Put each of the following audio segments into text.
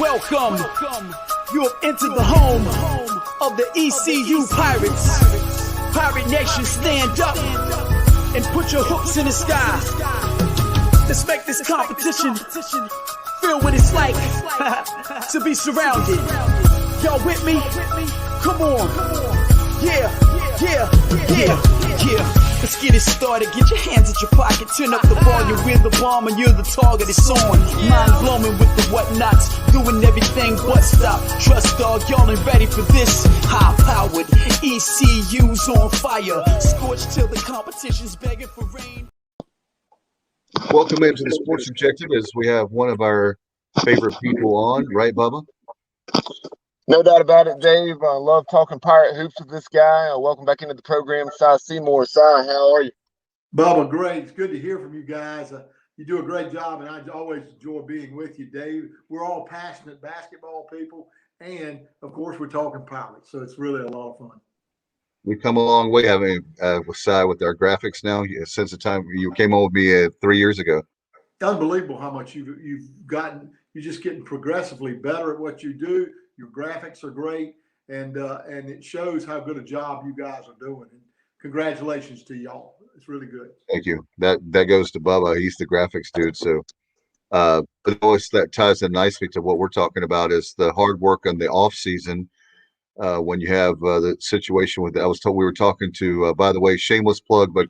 Welcome. You have entered the home of the ECU Pirates. Pirate Nation, stand up and put your hooks in the sky. Let's make this competition feel what it's like to be surrounded. Y'all with me? Come on. Yeah. Let's get it started. Get your hands at your pocket. Turn up the volume. We're the bomb and you're the target. It's on. Mind blowing with the whatnots. Doing everything but stop. Trust dog, y'all ain't ready for this. High powered. ECU's on fire. Scorched till the competition's begging for rain. Welcome into the Sports Objective as we have one of our favorite people on, right, Bubba? No doubt about it, Dave. I love talking pirate hoops with this guy. Welcome back into the program, Seymour. How are you? Bubba, great. It's good to hear from you guys. You do a great job, and I always enjoy being with you, Dave. We're all passionate basketball people, and, of course, we're talking pirates, so it's really a lot of fun. We've come a long way having with Cy with our graphics now since the time you came on with me 3 years ago. Unbelievable how much you've gotten. You're just getting progressively better at what you do. Your graphics are great, and it shows how good a job you guys are doing. And congratulations to y'all. It's really good. Thank you. That goes to Bubba. He's the graphics dude. So, but always that ties in nicely to what we're talking about is the hard work on the off season. When you have the situation with, I was told we were talking to, by the way, shameless plug, but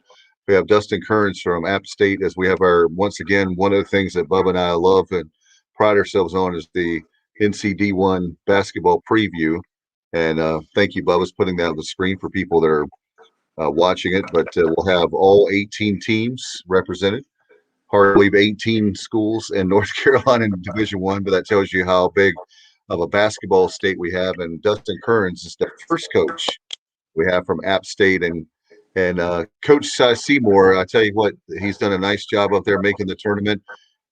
we have Dustin Kearns from App State as we have our, once again, one of the things that Bubba and I love and pride ourselves on is the NCD1 basketball preview. And thank you, Bubba's putting that on the screen for people that are watching it. But we'll have all 18 teams represented. Hard to believe 18 schools in North Carolina in Division I, but that tells you how big of a basketball state we have. And Dustin Kearns is the first coach we have from App State. And Coach Seymour, I tell you what, he's done a nice job up there making the tournament.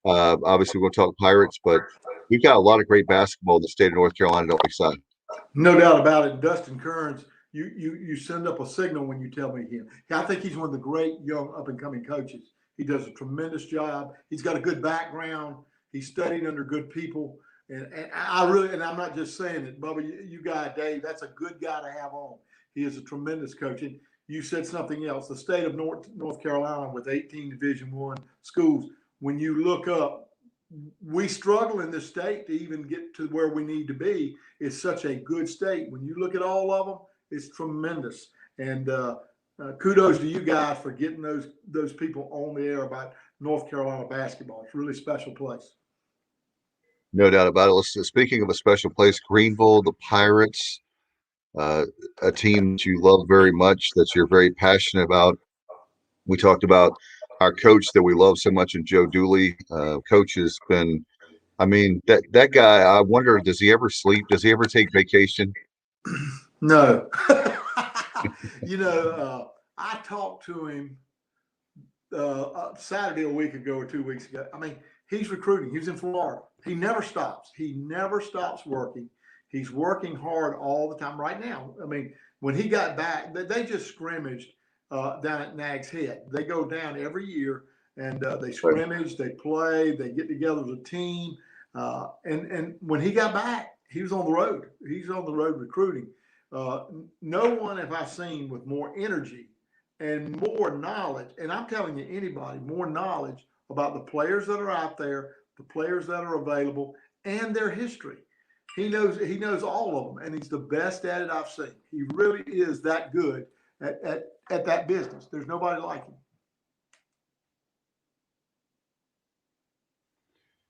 Obviously, we'll talk Pirates, but we've got a lot of great basketball in the state of North Carolina, don't we, Si? No doubt about it. Dustin Kearns, you send up a signal when you tell me him. I think he's one of the great young up-and-coming coaches. He does a tremendous job. He's got a good background. He's studied under good people. And I really, and I'm not just saying it, Bubba, you guy, Dave, that's a good guy to have on. He is a tremendous coach. And you said something else. The state of North Carolina with 18 Division I schools, when you look up, we struggle in this state to even get to where we need to be. It's such a good state. When you look at all of them, it's tremendous. And kudos to you guys for getting those people on the air about North Carolina basketball. It's a really special place. No doubt about it. Speaking of a special place, Greenville, the Pirates, a team that you love very much, that you're very passionate about. We talked about our coach that we love so much, and Joe Dooley. Coach has been, I mean, that guy, I wonder, does he ever sleep? Does he ever take vacation? No. I talked to him Saturday a week ago or 2 weeks ago. I mean, he's recruiting. He was in Florida. He never stops. He never stops working. He's working hard all the time right now. I mean, when he got back, they just scrimmaged down at Nag's Head. They go down every year and they scrimmage, they play, they get together as a team. And when he got back, he was on the road. He's on the road recruiting. No one have I seen with more energy and more knowledge. And I'm telling you, anybody, more knowledge about the players that are out there, the players that are available, and their history. He knows all of them, and he's the best at it I've seen. He really is that good at that business. There's nobody like him.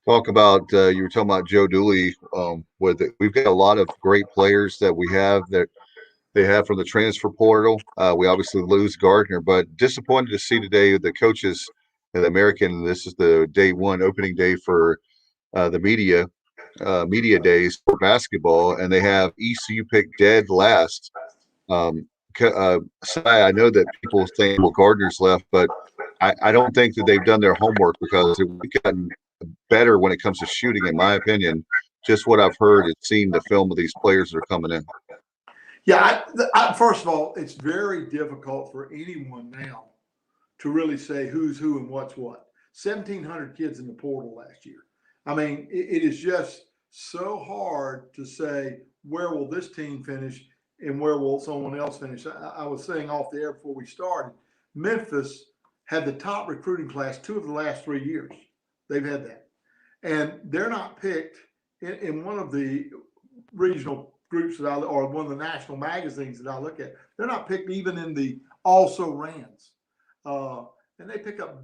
Talk about you were talking about Joe Dooley. We've got a lot of great players that we have that they have from the transfer portal. We obviously lose Gardner, but disappointed to see today the coaches in the American. This is the day one opening day for the media days for basketball, and they have ECU picked dead last. I know that people think, well, Gardner's left, but I don't think that they've done their homework because we've gotten better when it comes to shooting, in my opinion. Just what I've heard and seen the film of these players that are coming in. Yeah, first of all, it's very difficult for anyone now to really say who's who and what's what. 1,700 kids in the portal last year. I mean, it is just so hard to say where will this team finish and where will someone else finish. I was saying off the air before we started, Memphis had the top recruiting class 2 of the last 3 years. They've had that. And they're not picked in one of the regional groups or one of the national magazines that I look at. They're not picked even in the also rans. And they pick up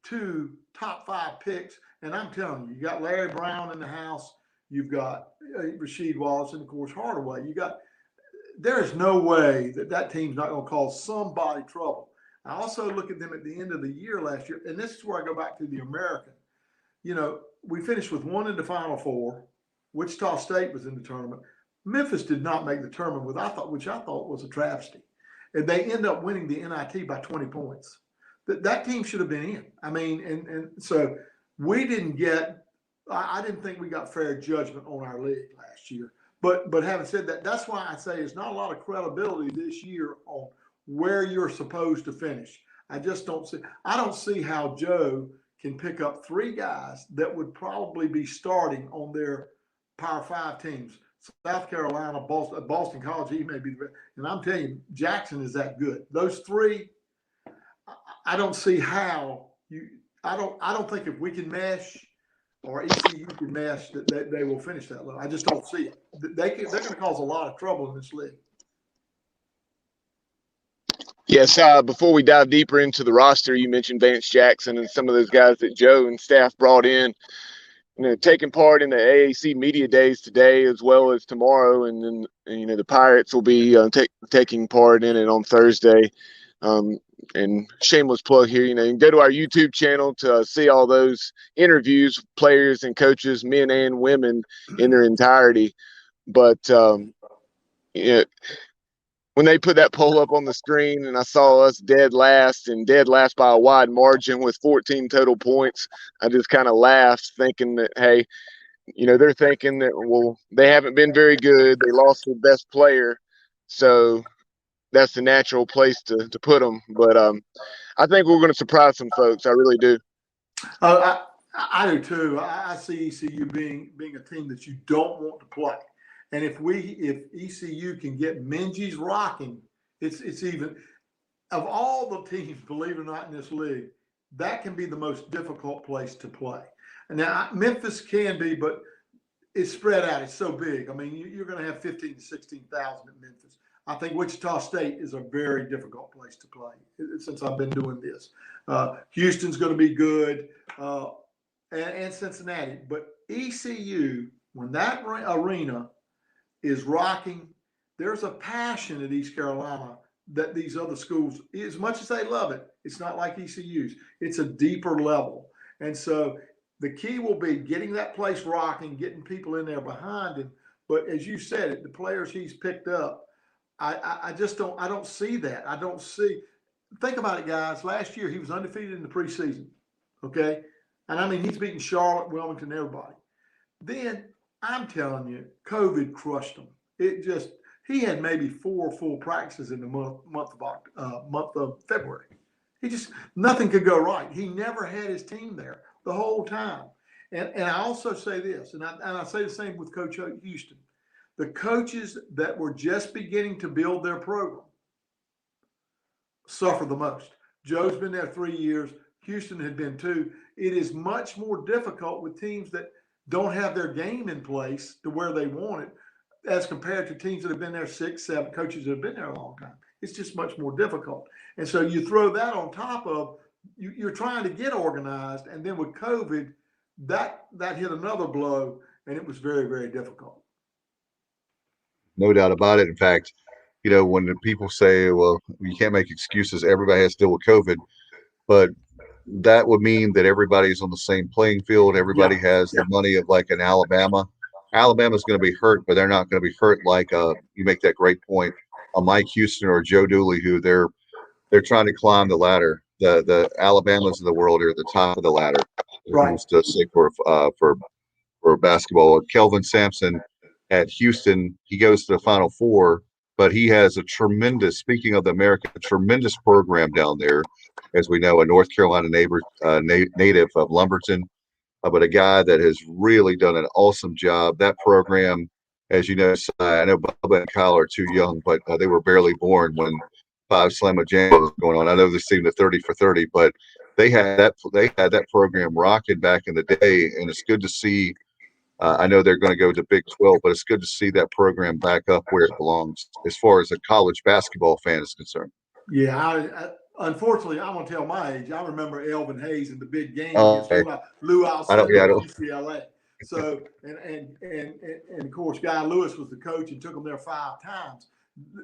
2 top 5 picks. And I'm telling you, you got Larry Brown in the house. You've got Rasheed Wallace and, of course, Hardaway. There is no way that team's not going to cause somebody trouble. I also look at them at the end of the year last year, and this is where I go back to the American. We finished with 1 in the Final Four. Wichita State was in the tournament. Memphis did not make the tournament, which I thought was a travesty. And they end up winning the NIT by 20 points. That team should have been in. I mean, and so we didn't get – I didn't think we got fair judgment on our league last year. But having said that, that's why I say there's not a lot of credibility this year on where you're supposed to finish. I just don't see – I don't see how Joe can pick up 3 guys that would probably be starting on their Power 5 teams. South Carolina, Boston College, he may be the best. And I'm telling you, Jackson is that good. Those 3, I don't see how I don't think if we can mesh or ECU can mesh that they will finish that low. I just don't see it. They're going to cause a lot of trouble in this league. Yes, before we dive deeper into the roster, you mentioned Vance Jackson and some of those guys that Joe and staff brought in, taking part in the AAC Media Days today as well as tomorrow. And then, the Pirates will be taking part in it on Thursday. And shameless plug here, you can go to our YouTube channel to see all those interviews, players and coaches, men and women in their entirety. But, when they put that poll up on the screen and I saw us dead last by a wide margin with 14 total points, I just kind of laughed thinking that, hey, they're thinking that, well, they haven't been very good. They lost their best player. So that's the natural place to put them. But I think we're going to surprise some folks. I really do. I do too. I see ECU being a team that you don't want to play. And if ECU can get Minji's rocking, it's even of all the teams, believe it or not, in this league, that can be the most difficult place to play. And now Memphis can be, but it's spread out. It's so big. I mean, you're going to have 15 to 16,000 at Memphis. I think Wichita State is a very difficult place to play since I've been doing this. Houston's going to be good, and Cincinnati. But ECU, when that arena is rocking, there's a passion at East Carolina that these other schools, as much as they love it, it's not like ECU's. It's a deeper level. And so the key will be getting that place rocking, getting people in there behind him. But as you said it, the players he's picked up, I just don't see that. I don't see. Think about it, guys. Last year he was undefeated in the preseason. Okay. And I mean, he's beaten Charlotte, Wilmington, everybody. Then I'm telling you, COVID crushed him. He had maybe 4 full practices in the month of February. Nothing could go right. He never had his team there the whole time. And I also say this, and I say the same with Coach Houston. The coaches that were just beginning to build their program suffer the most. Joe's been there 3 years. Houston had been 2. It is much more difficult with teams that don't have their game in place to where they want it as compared to teams that have been there 6, 7, coaches that have been there a long time. It's just much more difficult. And so you throw that on top of you're trying to get organized. And then with COVID, that hit another blow, and it was very, very difficult. No doubt about it. In fact, when the people say, well, you can't make excuses, everybody has to deal with COVID, but that would mean that everybody's on the same playing field. Everybody has the money of like an Alabama. Alabama's going to be hurt, but they're not going to be hurt like you make that great point, a Mike Houston or Joe Dooley, who they're trying to climb the ladder. The Alabamas of the world are at the top of the ladder. Right. To say for basketball, Kelvin Sampson at Houston, he goes to the Final Four, but he has speaking of the American, a tremendous program down there. As we know, a North Carolina native of Lumberton. but a guy that has really done an awesome job. That program, as you know, I know Bubba and Kyle are too young, but they were barely born when Five Slamma Jam was going on. I know this team the 30 for 30, but they had that program rocking back in the day, and it's good to see. I know they're going to go to Big 12, but it's good to see that program back up where it belongs as far as a college basketball fan is concerned. Yeah, unfortunately, I'm gonna tell my age. I remember Elvin Hayes in the big game against Okay. Lou I don't. Yeah, I Alcindor don't. at UCLA. So and of course, Guy Lewis was the coach and took them there 5 times.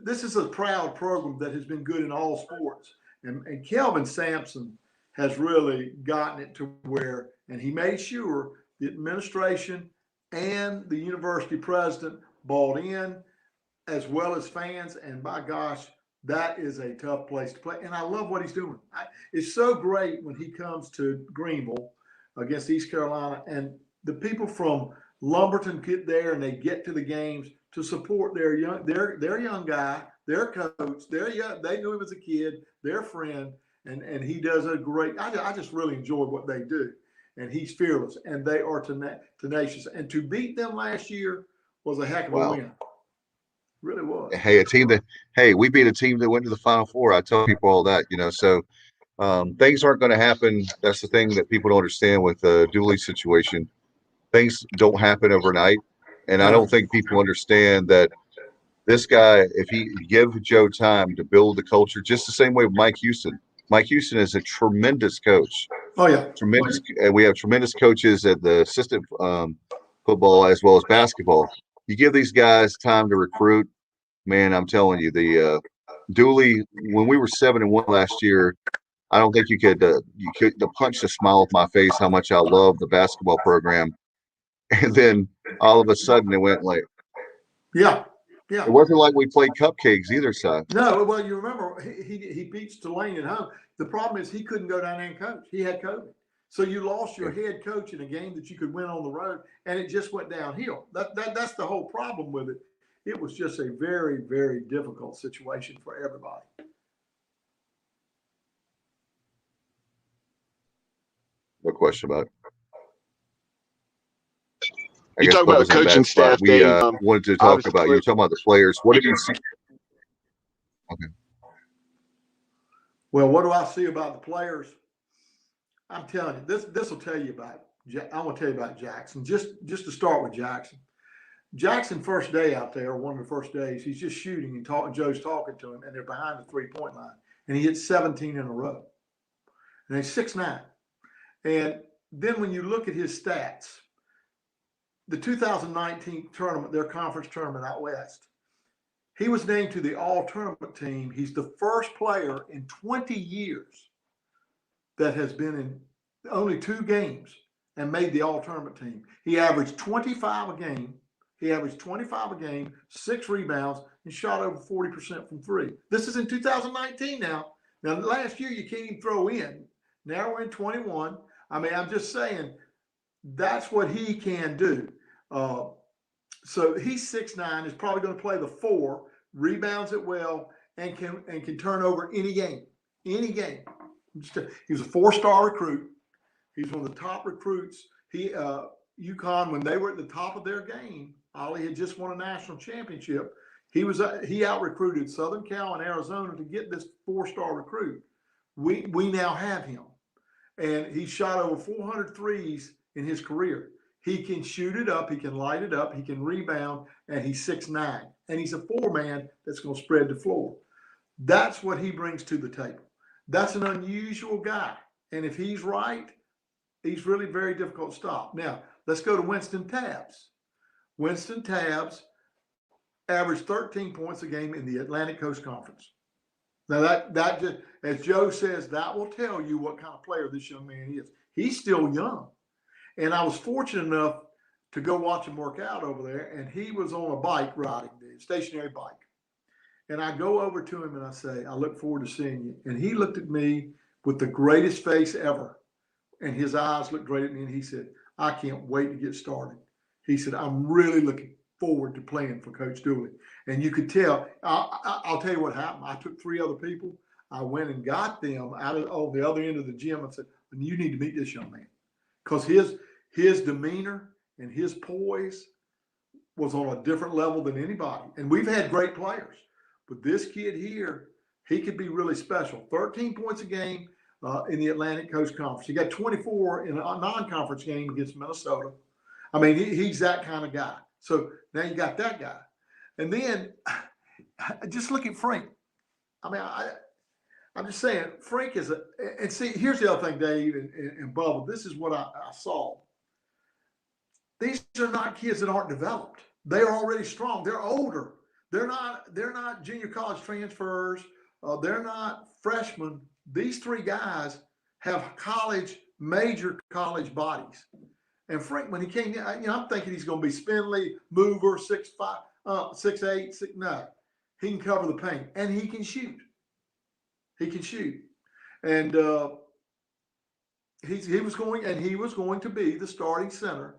This is a proud program that has been good in all sports, and Kelvin Sampson has really gotten it to where, and he made sure the administration and the university president bought in, as well as fans. And by gosh, that is a tough place to play. And I love what he's doing. It's so great when he comes to Greenville against East Carolina, and the people from Lumberton get there and they get to the games to support their young guy, their coach, they knew him as a kid, their friend, and he does a great. I just really enjoy what they do, and he's fearless, and they are tenacious. And to beat them last year was a heck of a win. Really was. Hey, we beat a team that went to the Final Four. I tell people all that, so things aren't going to happen. That's the thing that people don't understand with the Dooley situation. Things don't happen overnight. And I don't think people understand that this guy, if he give Joe time to build the culture, just the same way with Mike Houston. Mike Houston is a tremendous coach. Oh, yeah. Tremendous. And we have tremendous coaches at the assistant football as well as basketball. You give these guys time to recruit, man, I'm telling you, the Dooley, when we were 7-1 last year, I don't think you could punch the smile off my face how much I love the basketball program. And then all of a sudden it went like, yeah. It wasn't like we played cupcakes either side. No, well, you remember he beats Tulane at home. The problem is he couldn't go down there and coach. He had COVID. So you lost your head coach in a game that you could win on the road, and it just went downhill. That's the whole problem with it. It was just a very, very difficult situation for everybody. No question about it. You talk about coaching staff. We wanted to talk about, you were talking about the players. What did you see? Okay. Well, what do I see about the players? I'm telling you, this will tell you about it. I want to tell you about Jackson. Just to start with Jackson. Jackson, first day out there, one of the first days, he's just shooting and Joe's talking to him, and they're behind the 3-point line. And he hits 17 in a row. And he's 6'9". And then when you look at his stats, the 2019 tournament, their conference tournament out west, he was named to the all-tournament team. He's the first player in 20 years that has been in only 2 games and made the all-tournament team. He averaged 25 a game. 6 rebounds, and shot over 40% from 3. This is in 2019 now. Now, last year, you can't even throw in. Now we're in 21. I mean, I'm just saying that's what he can do. So he's 6'9", is probably going to play the 4, rebounds it well, and can turn over any game. Any game. He was a 4-star recruit. He's one of the top recruits. UConn, when they were at the top of their game, Ollie had just won a national championship. He out-recruited Southern Cal and Arizona to get this 4-star recruit. We now have him. And he shot over 400 threes in his career. He can shoot it up. He can light it up. He can rebound. And he's 6'9". And he's a 4-man that's going to spread the floor. That's what he brings to the table. That's an unusual guy. And if he's right, he's really very difficult to stop. Now, let's go to Winston Tabbs. Winston Tabbs averaged 13 points a game in the Atlantic Coast Conference. Now, that just, as Joe says, that will tell you what kind of player this young man is. He's still young. And I was fortunate enough to go watch him work out over there, and he was on a bike riding, the stationary bike. And I go over to him and I say, I look forward to seeing you. And he looked at me with the greatest face ever. And his eyes looked great at me, and he said, I can't wait to get started. He said, I'm really looking forward to playing for Coach Dooley. And you could tell, I'll tell you what happened. I took 3 other people. I went and got them out on the other end of the gym and said, you need to meet this young man. Because his demeanor and his poise was on a different level than anybody. And we've had great players, but this kid here, he could be really special. 13 points a game in the Atlantic Coast Conference. He got 24 in a non-conference game against Minnesota. I mean, he's that kind of guy. So now you got that guy. And then just look at Frank. I mean, I'm just saying, Frank is and see, here's the other thing, Dave and Bubba. This is what I saw. These are not kids that aren't developed. They're already strong. They're older. They're not junior college transfers. They're not freshmen. These three guys have major college bodies. And Frank, when he came in, I'm thinking he's going to be spindly, mover, 6'5", 6'8", no. He can cover the paint, and he can shoot. He can shoot. And he was going to be the starting center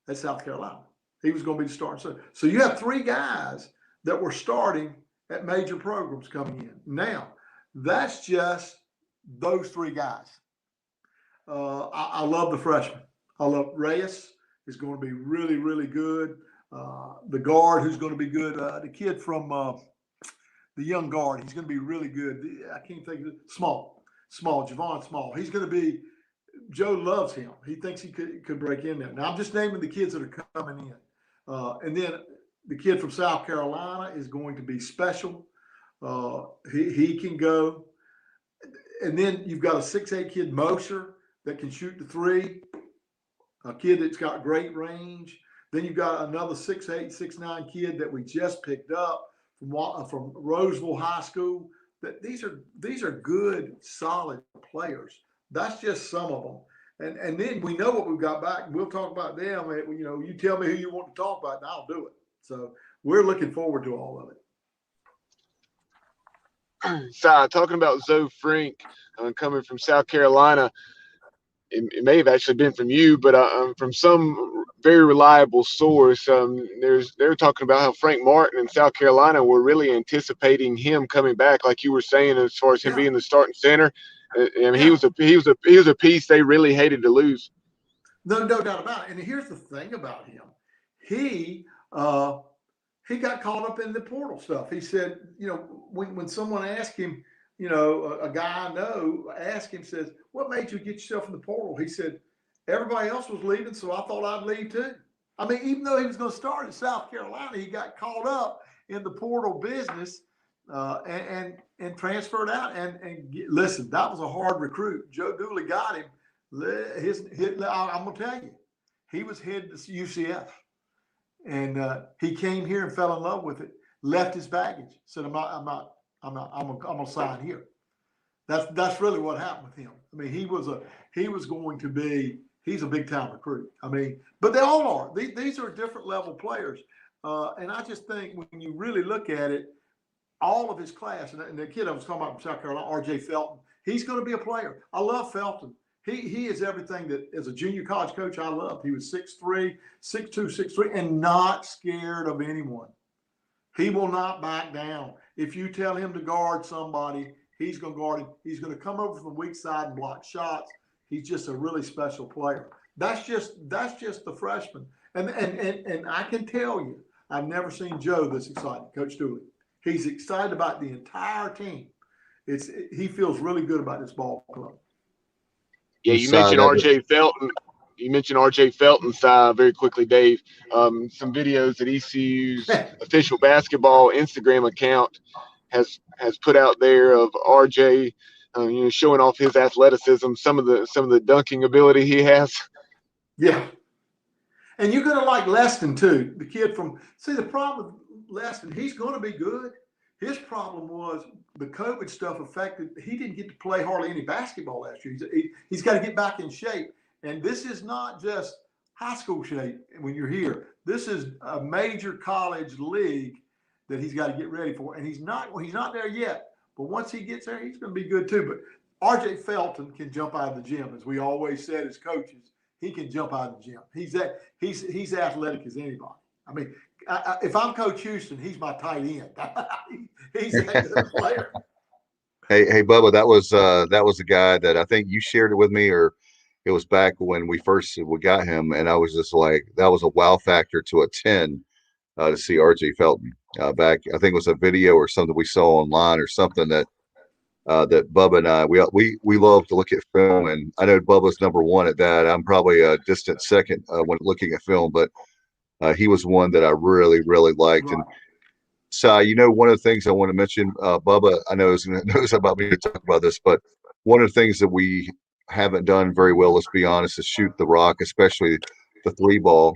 at South Carolina. He was going to be the starting center. So you have three guys that were starting at major programs coming in. Now, that's just those three guys. I love the freshmen. I love Reyes is going to be really, really good. The guard who's going to be good. The kid from the young guard, he's going to be really good. I can't think of it. Small, Javon Small. He's going to be. Joe loves him. He thinks he could break in there. Now I'm just naming the kids that are coming in, and then the kid from South Carolina is going to be special. He can go. And then you've got a 6'8" kid, Mosher, that can shoot the three. A kid that's got great range. Then you've got another 6'8", 6'9" kid that we just picked up from Roseville High School. That these are good, solid players. That's just some of them. And then we know what we've got back. We'll talk about them. You tell me who you want to talk about, and I'll do it. So we're looking forward to all of it. So, talking about Zoe Frank coming from South Carolina, it may have actually been from you, but from some very reliable source, they're talking about how Frank Martin in South Carolina were really anticipating him coming back, like you were saying, as far as him being the starting center. And he was a piece they really hated to lose. No doubt about it. And here's the thing about him: he got caught up in the portal stuff. He said, when someone asked him, a guy I know asked him, says, "What made you get yourself in the portal?" He said, "Everybody else was leaving, so I thought I'd leave too." I mean, even though he was going to start at South Carolina, he got caught up in the portal business. And transferred out. And listen, that was a hard recruit. Joe Dooley got him. I'm gonna tell you, he was headed to UCF, and he came here and fell in love with it. Left his baggage. Said, I'm gonna sign here. That's really what happened with him. I mean, he's a big time recruit. I mean, but they all are. These are different level players, and I just think when you really look at it. All of his class, and the kid I was talking about from South Carolina, R.J. Felton, he's going to be a player. I love Felton. He is everything that, as a junior college coach, I loved. He was 6'3", 6'2", 6'3", and not scared of anyone. He will not back down. If you tell him to guard somebody, he's going to guard him. He's going to come over from the weak side and block shots. He's just a really special player. That's just the freshman. And I can tell you, I've never seen Joe this excited, Coach Dooley. He's excited about the entire team. He feels really good about this ball club. Yeah, you mentioned R.J. Felton. You mentioned R.J. Felton's very quickly, Dave. Some videos that ECU's official basketball Instagram account has put out there of R.J. Showing off his athleticism, some of the dunking ability he has. Yeah, and you're gonna like Leston too. The kid from the problem with Leston, he's going to be good. His problem was the COVID stuff affected. He didn't get to play hardly any basketball last year. He's got to get back in shape. And this is not just high school shape when you're here. This is a major college league that he's got to get ready for. And he's not there yet. But once he gets there, he's going to be good too. But R.J. Felton can jump out of the gym, as we always said as coaches. He can jump out of the gym. He's athletic as anybody. I mean, if I'm Coach Houston, he's my tight end. He's a good player. Hey, Bubba, that was a guy that I think you shared it with me, or It was back when we got him, and I was just like, that was a wow factor to a 10 to see RJ Felton back. I think it was a video or something we saw online or something that Bubba and I we love to look at film, and I know Bubba's number one at that. I'm probably a distant second when looking at film, but he was one that I really really liked. Right. And so, one of the things I want to mention, Bubba, I know knows about me to talk about this, but one of the things that we haven't done very well, let's be honest, is shoot the rock, especially the 3 ball.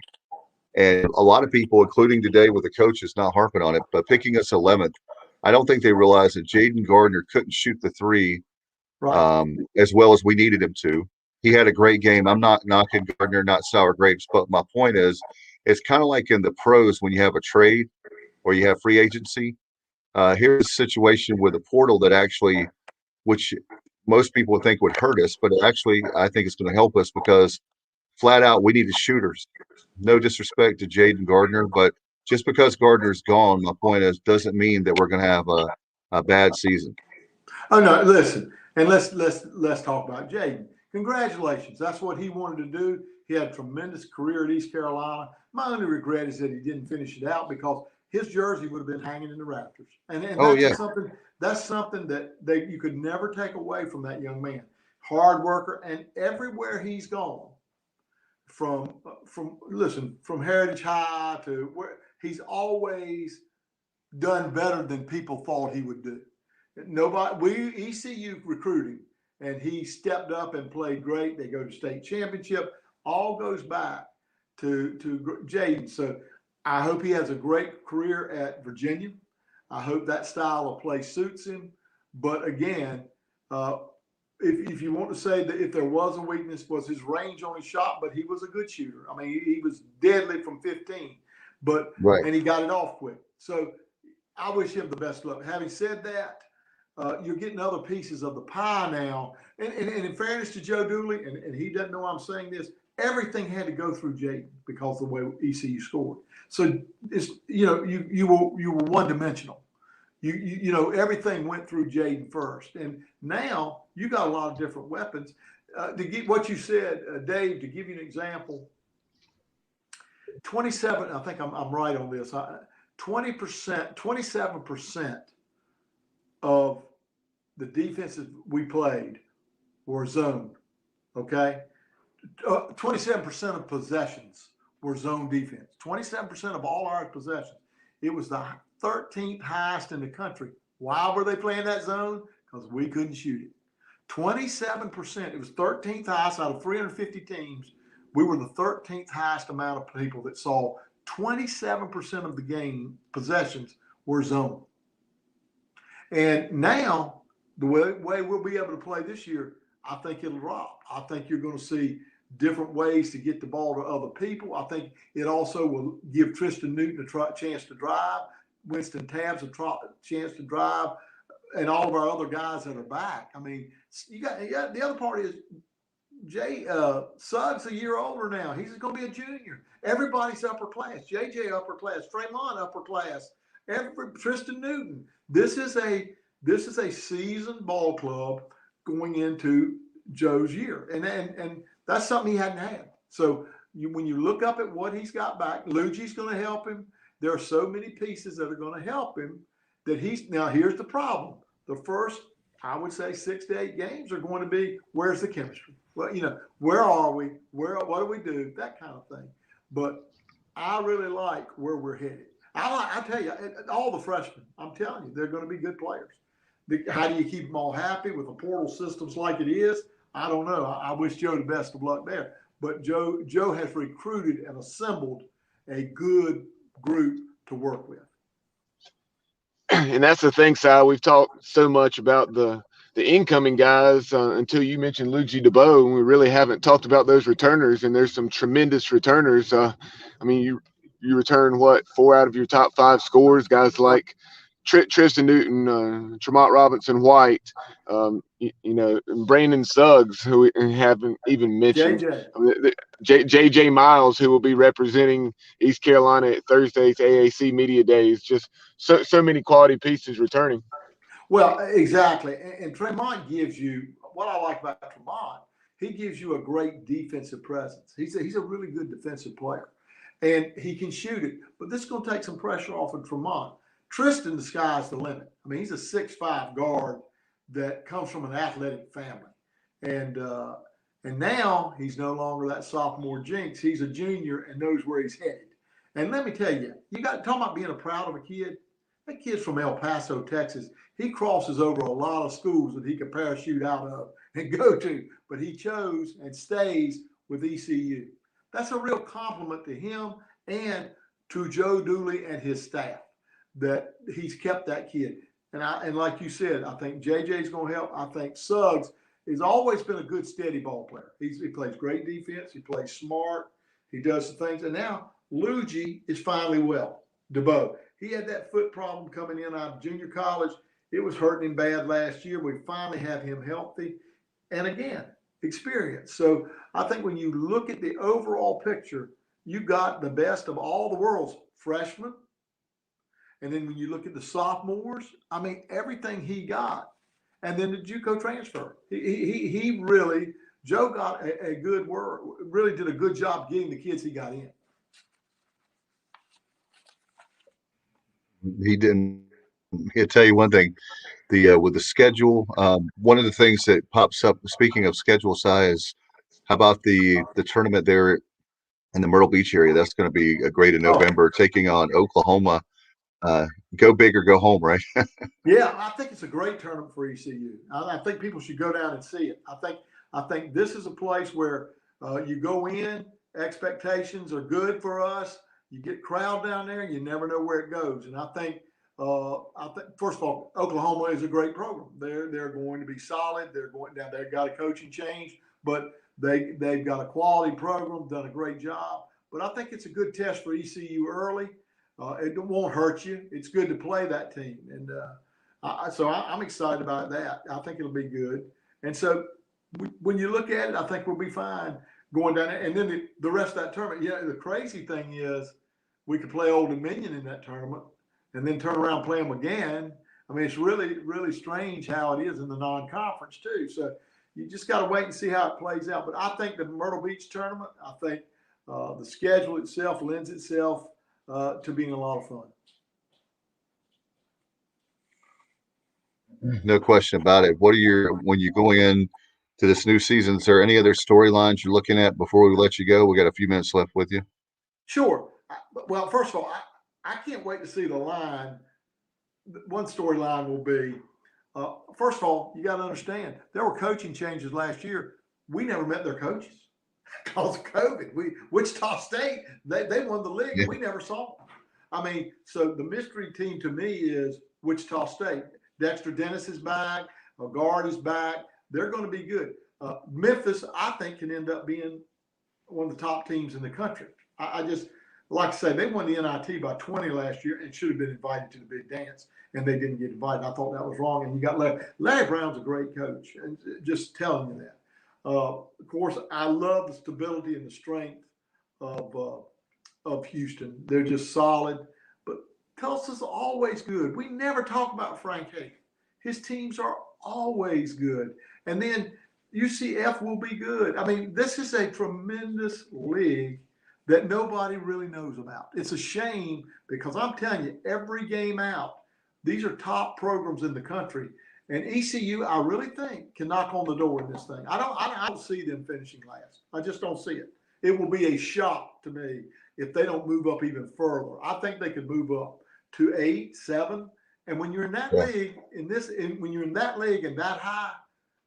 And a lot of people, including today with the coaches, not harping on it, but picking us 11th. I don't think they realized that Jaden Gardner couldn't shoot the 3 Right. as well as we needed him to. He had a great game. I'm not knocking Gardner, not sour grapes, but my point is, it's kind of like in the pros when you have a trade or you have free agency. Here's a situation with a portal that actually, which most people would think would hurt us, but actually I think it's going to help us because flat out we need shooters. No disrespect to Jaden Gardner, but just because Gardner's gone, my point is, doesn't mean that we're going to have a bad season. Oh no, listen, and let's talk about Jaden. Congratulations. That's what he wanted to do. He had a tremendous career at East Carolina. My only regret is that he didn't finish it out because his jersey would have been hanging in the rafters. And Oh, that's yeah. something that you could never take away from that young man. Hard worker, and everywhere he's gone, from Heritage High to where he's always done better than people thought he would do. ECU recruiting, and he stepped up and played great. They go to state championship. All goes back to Jaden. So I hope he has a great career at Virginia. I hope that style of play suits him. But again, if you want to say that if there was a weakness, was his range on his shot, but he was a good shooter. I mean, he was deadly from 15, Right. and he got it off quick. So I wish him the best luck. Having said that, you're getting other pieces of the pie now. And in fairness to Joe Dooley, and he doesn't know I'm saying this, everything had to go through Jaden because of the way ECU scored. So it's you were one dimensional. Everything went through Jaden first, and now you got a lot of different weapons. To get what you said, Dave, to give you an example, 27. I think I'm right on this. 20%, 27% of the defenses we played were zone. Okay, 27% of possessions were zone defense. 27% of all our possessions. It was the 13th highest in the country. Why were they playing that zone? Because we couldn't shoot it. 27%. It was 13th highest out of 350 teams. We were the 13th highest amount of people that saw 27% of the game possessions were zone. And now, the way we'll be able to play this year, I think it'll drop. I think you're going to see different ways to get the ball to other people. I think it also will give Tristan Newton a chance to drive, Winston Tabbs a chance to drive, and all of our other guys that are back. I mean, you got the other part is Suggs a year older now. He's going to be a junior. Everybody's upper class. JJ upper class. Tremont upper class. Tristan Newton. This is a seasoned ball club going into Joe's year, and that's something he hadn't had. So when you look up at what he's got back, Luigi's going to help him. There are so many pieces that are going to help him that now here's the problem. The first, I would say, 6 to 8 games are going to be, where's the chemistry? Well, where are we? What do we do? That kind of thing. But I really like where we're headed. I tell you, all the freshmen, I'm telling you, they're going to be good players. How do you keep them all happy with the portal systems like it is? I don't know. I wish Joe the best of luck there. But Joe has recruited and assembled a good group to work with. And that's the thing, Si. We've talked so much about the incoming guys until you mentioned Luigi DeBow, and we really haven't talked about those returners. And there's some tremendous returners. I mean, you return 4 out of your top 5 scores, guys like Tristan Newton, Tremont Robinson White, and Brandon Suggs, who we haven't even mentioned. JJ Miles, who will be representing East Carolina at Thursday's AAC Media Days. Just so many quality pieces returning. Well, exactly. And Tremont gives you, what I like about Tremont he gives you a great defensive presence. He's a really good defensive player, and he can shoot it. But this is going to take some pressure off of Tremont. Tristan, the sky's the limit. I mean, he's a 6'5" guard that comes from an athletic family, and now he's no longer that sophomore jinx. He's a junior and knows where he's headed. And let me tell you, you got to talk about being proud of a kid. That kid's from El Paso, Texas. He crosses over a lot of schools that he could parachute out of and go to, but he chose and stays with ECU. That's a real compliment to him and to Joe Dooley and his staff that he's kept that kid. And like you said, I think JJ's going to help. I think Suggs has always been a good steady ball player. He plays great defense. He plays smart. He does the things. And now Luigi is finally well. DeBow. He had that foot problem coming in out of junior college. It was hurting him bad last year. We finally have him healthy. And again, experience. So I think when you look at the overall picture, you got the best of all the world's freshmen. And then when you look at the sophomores, I mean, everything he got. And then the JUCO transfer. He really, Joe got a good word, really did a good job getting the kids he got in. He didn't. He'll tell you one thing. With the schedule, one of the things that pops up, speaking of schedule size, how about the tournament there in the Myrtle Beach area? That's going to be a great in November, taking on Oklahoma. Go big or go home, right? Yeah, I think it's a great tournament for ECU. I think people should go down and see it. I think this is a place where you go in, expectations are good for us. You get crowd down there, and you never know where it goes. And I think first of all, Oklahoma is a great program. They're going to be solid. They're going down. They've got a coaching change, but they've got a quality program, done a great job. But I think it's a good test for ECU early. It won't hurt you. It's good to play that team, and so I'm excited about that. I think it'll be good. And so when you look at it, I think we'll be fine going down there. And then the rest of that tournament. Yeah, the crazy thing is we could play Old Dominion in that tournament and then turn around and play them again. I mean, it's really, really strange how it is in the non-conference too. So you just got to wait and see how it plays out. But I think the Myrtle Beach tournament, I think the schedule itself lends itself to being a lot of fun. No question about it. When you're going in to this new season, is there any other storylines you're looking at before we let you go? We got a few minutes left with you. Sure. Well, first of all, I can't wait to see the line. One storyline will be, first of all, you got to understand, there were coaching changes last year. We never met their coaches because of COVID. Wichita State, they won the league. Yeah. We never saw them. I mean, so the mystery team to me is Wichita State. Dexter Dennis is back. A guard is back. They're going to be good. Memphis, I think, can end up being one of the top teams in the country. I just like to say they won the NIT by 20 last year and should have been invited to the big dance, and they didn't get invited. I thought that was wrong. And you got Larry Brown's a great coach, and just telling you that. Of course, I love the stability and the strength of Houston. They're just solid. But Tulsa's always good. We never talk about Frank Hagan. His teams are always good. And then UCF will be good. I mean, this is a tremendous league that nobody really knows about. It's a shame because I'm telling you, every game out, these are top programs in the country. And ECU, I really think, can knock on the door in this thing. I don't see them finishing last. I just don't see it. It will be a shock to me if they don't move up even further. I think they could move up to 8, 7. And when you're in that league, when you're in that league and that high,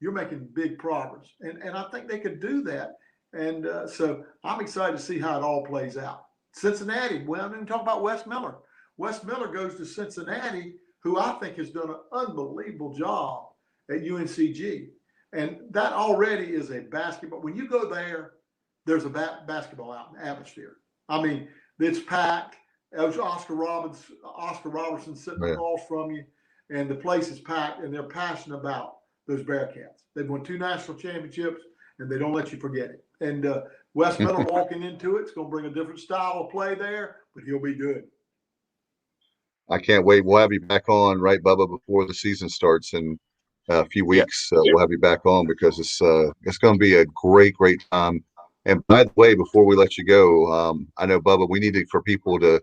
you're making big progress. And I think they could do that. And so I'm excited to see how it all plays out. Cincinnati, well, I didn't talk about Wes Miller. Wes Miller goes to Cincinnati, who I think has done an unbelievable job at UNCG. And that already is a basketball. When you go there, there's a basketball atmosphere. I mean, it's packed. There's Oscar Robertson sitting across from you, and the place is packed, and they're passionate about those Bearcats. They've won 2 national championships, and they don't let you forget it. And Wes Miller walking into it's going to bring a different style of play there, but he'll be good. I can't wait. We'll have you back on, right, Bubba, before the season starts, and a few weeks, we'll have you back on because it's going to be a great time. And by the way, before we let you go, I know, Bubba, we need for people to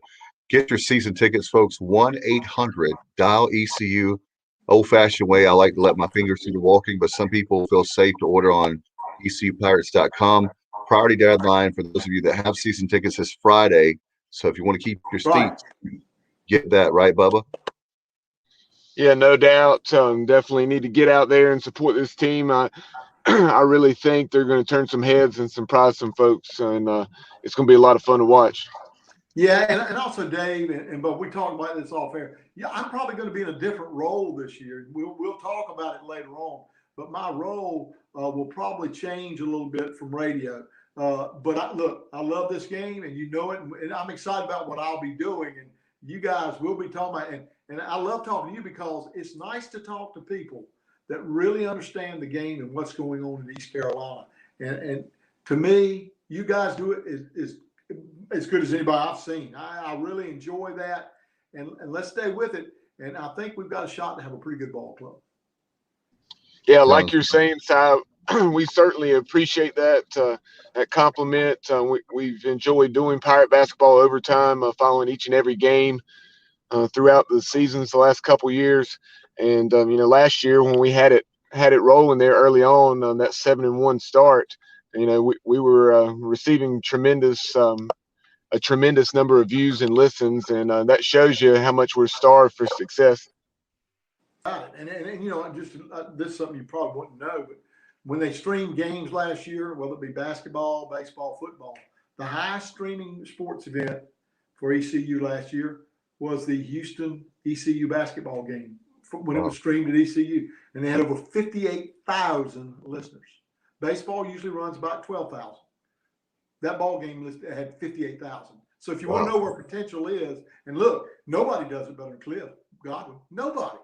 get your season tickets, folks. 1-800-DIAL-ECU. Old-fashioned way. I like to let my fingers do the walking, but some people feel safe to order on ECUpirates.com. Priority deadline for those of you that have season tickets is Friday. So if you want to keep your seats, get that, right, Bubba? Yeah, no doubt. Definitely need to get out there and support this team. I really think they're going to turn some heads and surprise some folks, and it's going to be a lot of fun to watch. Yeah, and also Dave and Bob, we talked about this off air. Yeah, I'm probably going to be in a different role this year. We'll talk about it later on, but my role will probably change a little bit from radio. But I love this game, and you know it, and I'm excited about what I'll be doing, and you guys will be talking about. And I love talking to you because it's nice to talk to people that really understand the game and what's going on in East Carolina. And to me, you guys do it is as good as anybody I've seen. I really enjoy that, and let's stay with it. And I think we've got a shot to have a pretty good ball club. Yeah, like you're saying, Si, we certainly appreciate that compliment. We've enjoyed doing Pirate basketball overtime, following each and every game throughout the seasons the last couple years. And last year when we had it rolling there early on that 7-1 start, we were receiving a tremendous number of views and listens, and that shows you how much we're starved for success. And just this is something you probably wouldn't know, but when they streamed games last year, whether it be basketball, baseball, football, the highest streaming sports event for ECU last year was the Houston ECU basketball game when it was streamed at ECU, and they had over 58,000 listeners. Baseball usually runs about 12,000. That ball game had 58,000. So if you want to know where potential is, and look, nobody does it better than Cliff Godwin. Nobody.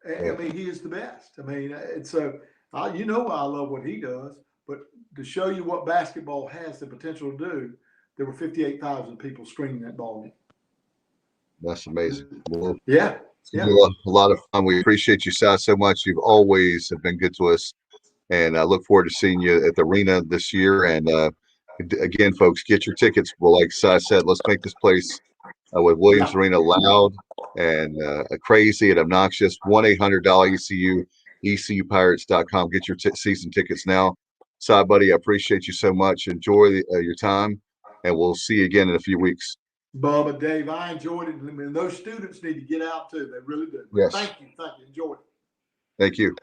I mean, he is the best. I mean, and so I love what he does. But to show you what basketball has the potential to do, there were 58,000 people streaming that ball game. That's amazing. Well, yeah. A lot of fun. We appreciate you, Si, so much. You've always have been good to us, and I look forward to seeing you at the arena this year. And again, folks, get your tickets. Well, like Si said, let's make this place with Williams Arena loud and crazy and obnoxious. 1-800-ECU, ECUpirates.com. Get your season tickets now. Si, buddy, I appreciate you so much. Enjoy your time, and we'll see you again in a few weeks. Bubba, Dave, I enjoyed it. And those students need to get out too. They really do. Yes. Thank you. Enjoy it. Thank you.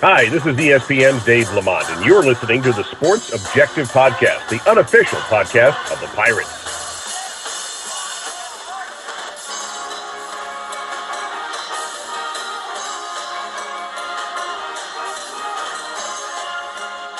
Hi, this is ESPN's Dave Lamont, and you're listening to the Sports Objective Podcast, the unofficial podcast of the Pirates.